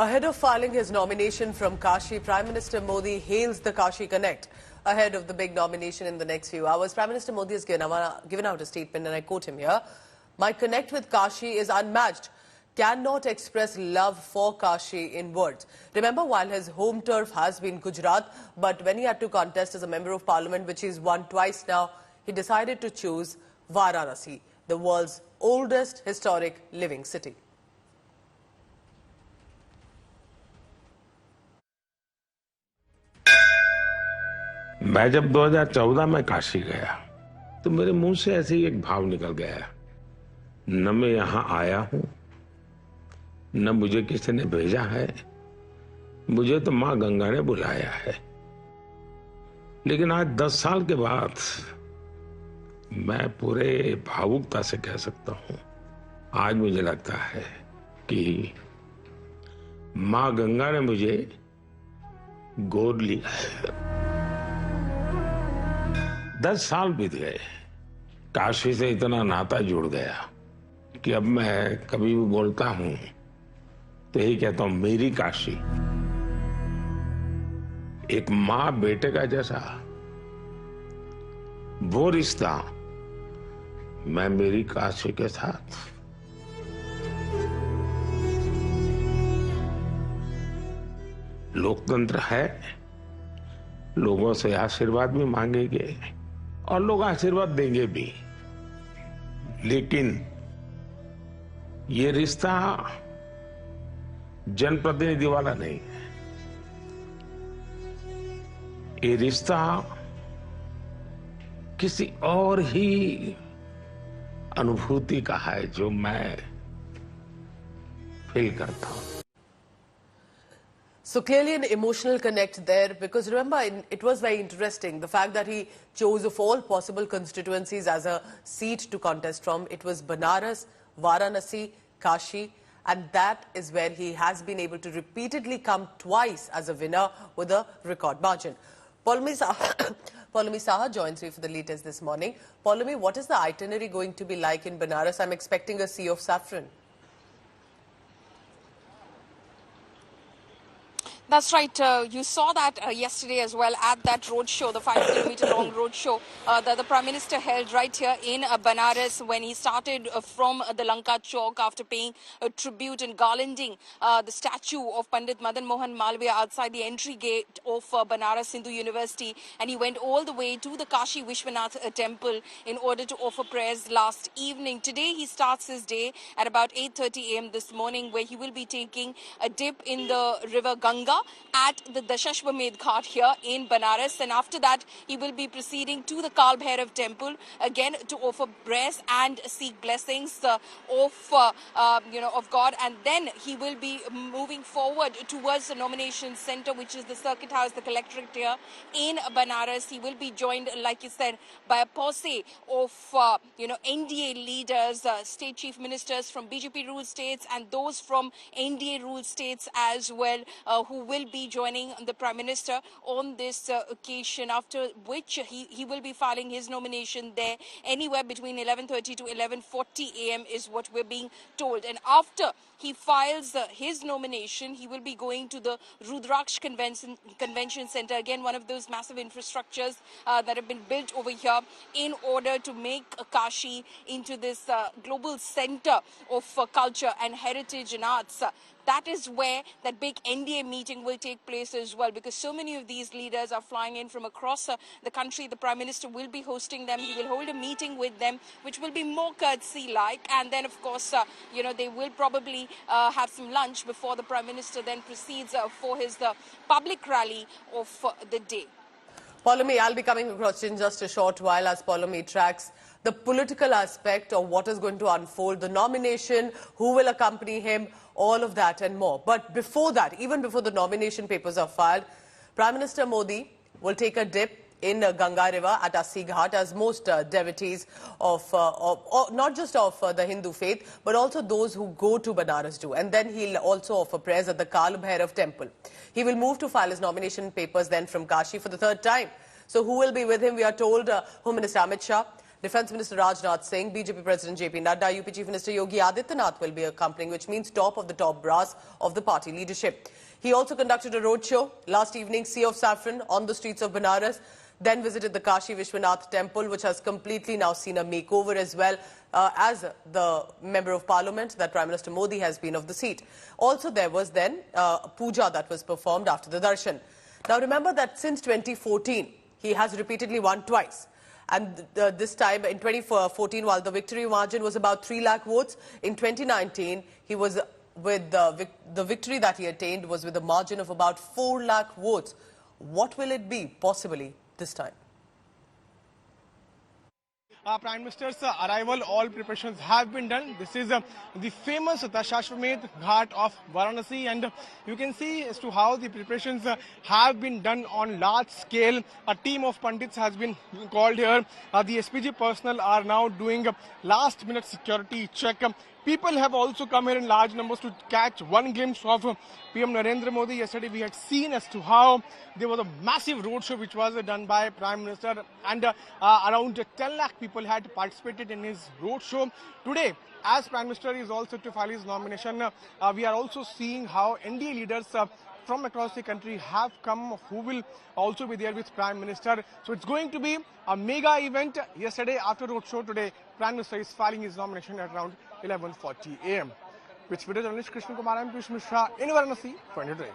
Ahead of filing his nomination from Kashi, Prime Minister Modi hails the Kashi Connect. Ahead of the big nomination in the next few hours, Prime Minister Modi has given out a statement, and I quote him here. My connect with Kashi is unmatched. Cannot express love for Kashi in words. Remember, while his home turf has been Gujarat, but when he had to contest as a member of parliament, which he's won twice now, he decided to choose Varanasi, the world's oldest historic living city. मैं जब 2014 में काशी गया तो मेरे मुंह से ऐसे ही एक भाव निकल गया, न मैं यहां आया हूं, न मुझे किसी ने भेजा है, मुझे तो मां गंगा ने बुलाया है। लेकिन आज 10 साल के बाद मैं पूरे भावुकता से कह सकता हूं, आज मुझे लगता है कि मां गंगा ने मुझे गोद लिया है। 10 साल बीत गए, काशी से इतना नाता जुड़ गया कि अब मैं कभी भी बोलता हूं तो यही कहता हूं, मेरी काशी। एक मां बेटे का जैसा वो रिश्ता मैं मेरी काशी के साथ। लोकतंत्र है, लोगों से आशीर्वाद भी मांगेंगे और लोग आशीर्वाद देंगे भी, लेकिन ये रिश्ता जनप्रतिनिधि वाला नहीं है। ये रिश्ता किसी और ही अनुभूति का है जो मैं फील करता हूं। So clearly an emotional connect there, because remember, it was very interesting, the fact that he chose of all possible constituencies as a seat to contest from. It was Banaras, Varanasi, Kashi, and that is where he has been able to repeatedly come twice as a winner with a record margin. Poulomi Saha joins me for the latest this morning. Poulomi, what is the itinerary going to be like in Banaras? I'm expecting a sea of saffron. That's right. You saw that yesterday as well at that roadshow, the 5-kilometer long roadshow that the Prime Minister held right here in Banaras when he started from the Lanka Chowk after paying a tribute and garlanding the statue of Pandit Madan Mohan Malviya outside the entry gate of Banaras Hindu University. And he went all the way to the Kashi Vishwanath temple in order to offer prayers last evening. Today he starts his day at about 8:30 a.m. this morning, where he will be taking a dip in the river Ganga at the Dashashwamedh Ghat here in Banaras, and after that he will be proceeding to the Kal Bhairav temple again to offer prayers and seek blessings of God, and then he will be moving forward towards the nomination center, which is the circuit house, the collectorate here in Banaras. He will be joined, like you said, by a posse of NDA leaders, state chief ministers from BJP ruled states and those from NDA ruled states as well, who will be joining the Prime Minister on this occasion, after which he will be filing his nomination there anywhere between 11:30 to 11:40 a.m. is what we're being told. And after he files his nomination, he will be going to the Rudraksh Convention Center, again one of those massive infrastructures that have been built over here in order to make Kashi into this global center of culture and heritage and arts. That is where that big NDA meeting will take place as well, because so many of these leaders are flying in from across the country. The Prime Minister will be hosting them. He will hold a meeting with them, which will be more courtesy-like. And then, of course, they will probably have some lunch before the Prime Minister then proceeds for his public rally of the day. Poulomi, I'll be coming across in just a short while as Poulomi tracks the political aspect of what is going to unfold, the nomination, who will accompany him, all of that and more. But before that, even before the nomination papers are filed, Prime Minister Modi will take a dip in Ganga River at Assi Ghat, as most devotees of not just of the Hindu faith, but also those who go to Banaras do. And then he'll also offer prayers at the Kal Bhairav temple. He will move to file his nomination papers then from Kashi for the third time. So who will be with him? We are told Home Minister Amit Shah, Defence Minister Rajnath Singh, BJP President JP Nadda, UP Chief Minister Yogi Adityanath will be accompanying, which means top of the top brass of the party leadership. He also conducted a roadshow last evening, Sea of Saffron, on the streets of Banaras, then visited the Kashi Vishwanath temple, which has completely now seen a makeover as well, as the Member of Parliament that Prime Minister Modi has been of the seat. Also, there was then puja that was performed after the darshan. Now, remember that since 2014, he has repeatedly won twice. And this time in 2014, while the victory margin was about 3 lakh votes, in 2019, he was with the victory that he attained was with a margin of about 4 lakh votes. What will it be, possibly, this time? Prime Minister's arrival, all preparations have been done. This is the famous Dashashwamedh Ghat of Varanasi, and you can see as to how the preparations have been done on large scale. A team of Pandits has been called here. The SPG personnel are now doing last minute security check. People have also come here in large numbers to catch one glimpse of PM Narendra Modi. Yesterday we had seen as to how there was a massive roadshow which was done by Prime Minister, and around 10 lakh people had participated in his roadshow. Today, as Prime Minister is also to file his nomination, we are also seeing how NDA leaders from across the country have come, who will also be there with Prime Minister. So it's going to be a mega event. Yesterday, after roadshow, today Prime Minister is filing his nomination at around 11:40 a.m. With video journalist Krishna Kumar and Piyush Mishra in Varanasi for India Today.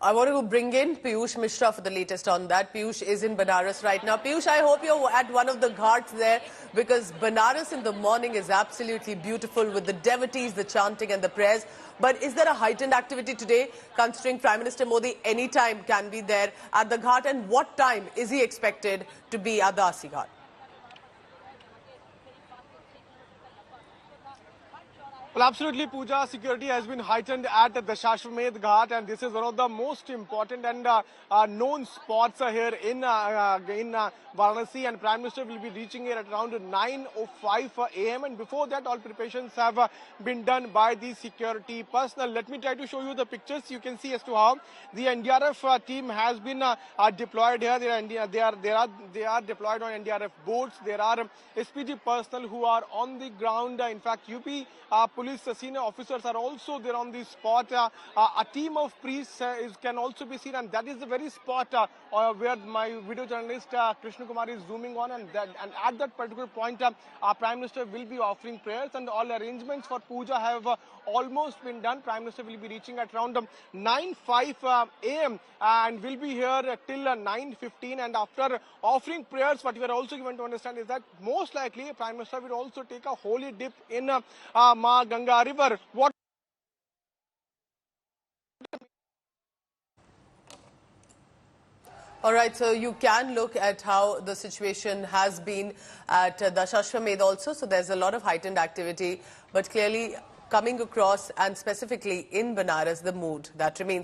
I want to bring in Piyush Mishra for the latest on that. Piyush is in Banaras right now. Piyush, I hope you're at one of the ghats there, because Banaras in the morning is absolutely beautiful with the devotees, the chanting and the prayers. But is there a heightened activity today, considering Prime Minister Modi anytime can be there at the ghat, and what time is he expected to be at the Asi Ghat? Well, absolutely, Pooja. Security has been heightened at the Dashashwamedh Ghat, and this is one of the most important and known spots here in Varanasi. And Prime Minister will be reaching here at around 9:05 a.m. And before that, all preparations have been done by the security personnel. Let me try to show you the pictures. You can see as to how the NDRF team has been deployed here. They are deployed on NDRF boats. There are SPG personnel who are on the ground. In fact, UP police senior officers are also there on the spot. A team of priests can also be seen, and that is the very spot where my video journalist Krishna Kumar is zooming on, and at that particular point our Prime Minister will be offering prayers, and all arrangements for puja have almost been done. Prime Minister will be reaching at around 9:05 a.m. and will be here till 9:15, and after offering prayers, what we are also given to understand is that most likely Prime Minister will also take a holy dip in Ma Ganga river. What All right, so you can look at how the situation has been at Dashashwamedh also. So there's a lot of heightened activity, but clearly coming across, and specifically in Banaras, the mood that remains.